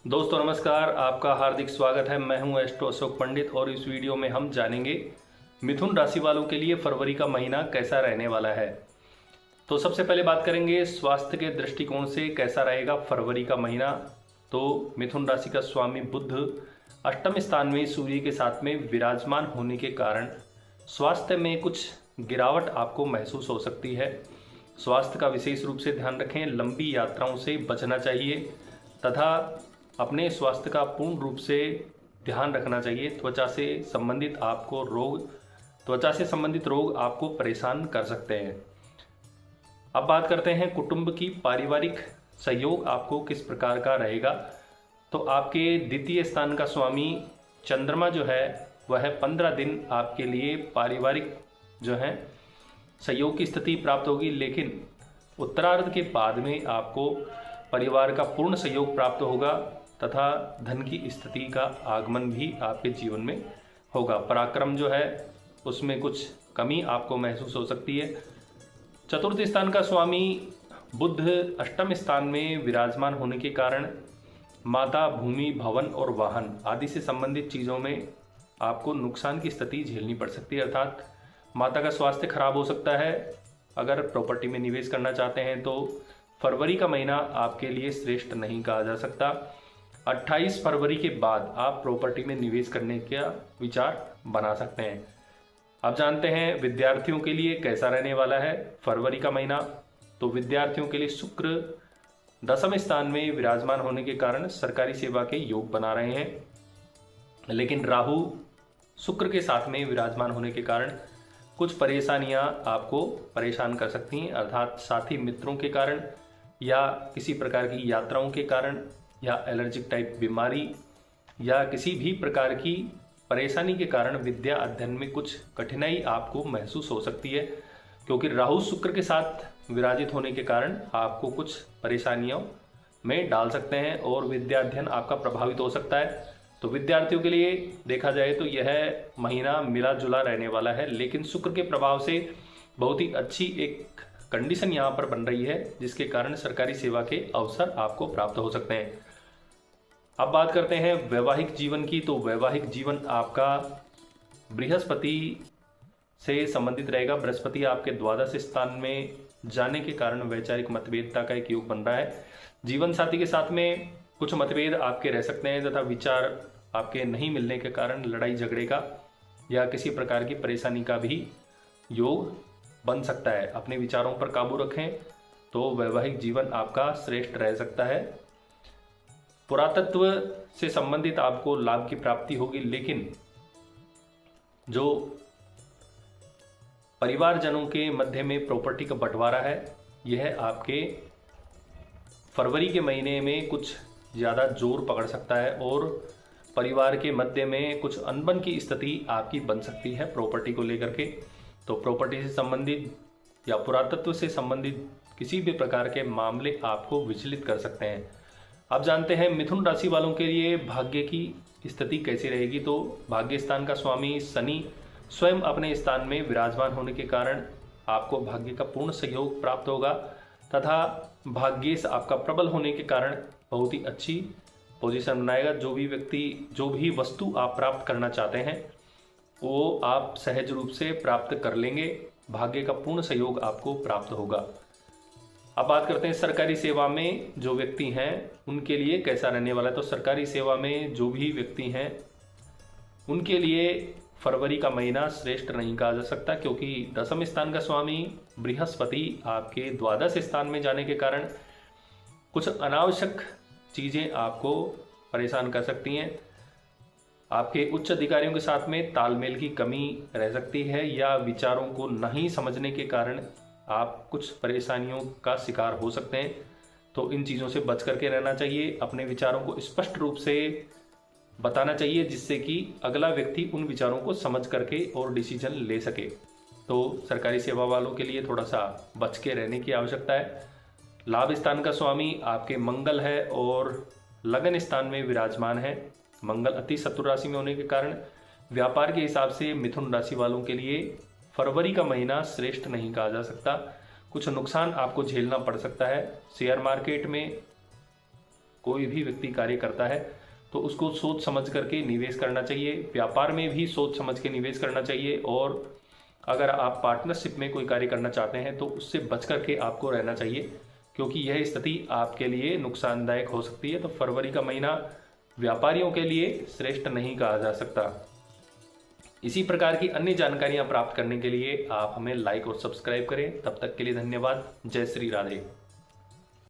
दोस्तों नमस्कार, आपका हार्दिक स्वागत है। मैं हूं एस्ट्रो अशोक पंडित और इस वीडियो में हम जानेंगे मिथुन राशि वालों के लिए फरवरी का महीना कैसा रहने वाला है। तो सबसे पहले बात करेंगे स्वास्थ्य के दृष्टिकोण से कैसा रहेगा फरवरी का महीना। तो मिथुन राशि का स्वामी बुध अष्टम स्थान में सूर्य के साथ में विराजमान होने के कारण स्वास्थ्य में कुछ गिरावट आपको महसूस हो सकती है। स्वास्थ्य का विशेष रूप से ध्यान रखें, लंबी यात्राओं से बचना चाहिए तथा अपने स्वास्थ्य का पूर्ण रूप से ध्यान रखना चाहिए। त्वचा से संबंधित रोग आपको परेशान कर सकते हैं। अब बात करते हैं कुटुंब की पारिवारिक सहयोग आपको किस प्रकार का रहेगा। तो आपके द्वितीय स्थान का स्वामी चंद्रमा जो है वह 15 दिन आपके लिए पारिवारिक जो है सहयोग की स्थिति प्राप्त होगी, लेकिन उत्तरार्ध के बाद में आपको परिवार का पूर्ण सहयोग प्राप्त होगा तथा धन की स्थिति का आगमन भी आपके जीवन में होगा। पराक्रम जो है उसमें कुछ कमी आपको महसूस हो सकती है। चतुर्थ स्थान का स्वामी बुध अष्टम स्थान में विराजमान होने के कारण माता, भूमि, भवन और वाहन आदि से संबंधित चीज़ों में आपको नुकसान की स्थिति झेलनी पड़ सकती है, अर्थात माता का स्वास्थ्य खराब हो सकता है। अगर प्रॉपर्टी में निवेश करना चाहते हैं तो फरवरी का महीना आपके लिए श्रेष्ठ नहीं कहा जा सकता। 28 फरवरी के बाद आप प्रॉपर्टी में निवेश करने का विचार बना सकते हैं। अब जानते हैं विद्यार्थियों के लिए कैसा रहने वाला है फरवरी का महीना। तो विद्यार्थियों के लिए शुक्र दसम स्थान में विराजमान होने के कारण सरकारी सेवा के योग बना रहे हैं, लेकिन राहु शुक्र के साथ में विराजमान होने के कारण कुछ परेशानियां आपको परेशान कर सकती हैं, अर्थात साथी मित्रों के कारण या किसी प्रकार की यात्राओं के कारण या एलर्जिक टाइप बीमारी या किसी भी प्रकार की परेशानी के कारण विद्या अध्ययन में कुछ कठिनाई आपको महसूस हो सकती है, क्योंकि राहु शुक्र के साथ विराजित होने के कारण आपको कुछ परेशानियों में डाल सकते हैं और विद्या अध्ययन आपका प्रभावित हो सकता है। तो विद्यार्थियों के लिए देखा जाए तो यह महीना मिला जुला रहने वाला है, लेकिन शुक्र के प्रभाव से बहुत ही अच्छी एक कंडीशन यहाँ पर बन रही है, जिसके कारण सरकारी सेवा के अवसर आपको प्राप्त हो सकते हैं। अब बात करते हैं वैवाहिक जीवन की। तो वैवाहिक जीवन आपका बृहस्पति से संबंधित रहेगा। बृहस्पति आपके द्वादश स्थान में जाने के कारण वैचारिक मतभेदता का एक योग बन रहा है। जीवन साथी के साथ में कुछ मतभेद आपके रह सकते हैं तथा विचार आपके नहीं मिलने के कारण लड़ाई झगड़े का या किसी प्रकार की परेशानी का भी योग बन सकता है। अपने विचारों पर काबू रखें तो वैवाहिक जीवन आपका श्रेष्ठ रह सकता है। पुरातत्व से संबंधित आपको लाभ की प्राप्ति होगी, लेकिन जो परिवारजनों के मध्य में प्रॉपर्टी का बंटवारा है यह आपके फरवरी के महीने में कुछ ज़्यादा जोर पकड़ सकता है और परिवार के मध्य में कुछ अनबन की स्थिति आपकी बन सकती है प्रॉपर्टी को लेकर के। तो प्रॉपर्टी से संबंधित या पुरातत्व से संबंधित किसी भी प्रकार के मामले आपको विचलित कर सकते हैं। अब जानते हैं मिथुन राशि वालों के लिए भाग्य की स्थिति कैसी रहेगी। तो भाग्य स्थान का स्वामी शनि स्वयं अपने स्थान में विराजमान होने के कारण आपको भाग्य का पूर्ण सहयोग प्राप्त होगा तथा भाग्येश आपका प्रबल होने के कारण बहुत ही अच्छी पोजीशन बनाएगा। जो भी वस्तु आप प्राप्त करना चाहते हैं वो आप सहज रूप से प्राप्त कर लेंगे। भाग्य का पूर्ण सहयोग आपको प्राप्त होगा। अब बात करते हैं सरकारी सेवा में जो व्यक्ति हैं उनके लिए कैसा रहने वाला है। तो सरकारी सेवा में जो भी व्यक्ति हैं उनके लिए फरवरी का महीना श्रेष्ठ नहीं कहा जा सकता, क्योंकि दसम स्थान का स्वामी बृहस्पति आपके द्वादश स्थान में जाने के कारण कुछ अनावश्यक चीज़ें आपको परेशान कर सकती हैं। आपके उच्च अधिकारियों के साथ में तालमेल की कमी रह सकती है या विचारों को नहीं समझने के कारण आप कुछ परेशानियों का शिकार हो सकते हैं। तो इन चीज़ों से बच करके रहना चाहिए। अपने विचारों को स्पष्ट रूप से बताना चाहिए जिससे कि अगला व्यक्ति उन विचारों को समझ करके और डिसीजन ले सके। तो सरकारी सेवा वालों के लिए थोड़ा सा बच के रहने की आवश्यकता है। लाभ स्थान का स्वामी आपके मंगल है और लगन स्थान में विराजमान है। मंगल अति शत्रु राशि में होने के कारण व्यापार के हिसाब से मिथुन राशि वालों के लिए फरवरी का महीना श्रेष्ठ नहीं कहा जा सकता। कुछ नुकसान आपको झेलना पड़ सकता है। शेयर मार्केट में कोई भी व्यक्ति कार्य करता है तो उसको सोच समझ करके निवेश करना चाहिए। व्यापार में भी सोच समझ के निवेश करना चाहिए, और अगर आप पार्टनरशिप में कोई कार्य करना चाहते हैं तो उससे बच करके आपको रहना चाहिए, क्योंकि यह स्थिति आपके लिए नुकसानदायक हो सकती है। तो फरवरी का महीना व्यापारियों के लिए श्रेष्ठ नहीं कहा जा सकता। इसी प्रकार की अन्य जानकारियां प्राप्त करने के लिए आप हमें लाइक और सब्सक्राइब करें। तब तक के लिए धन्यवाद। जय श्री राधे।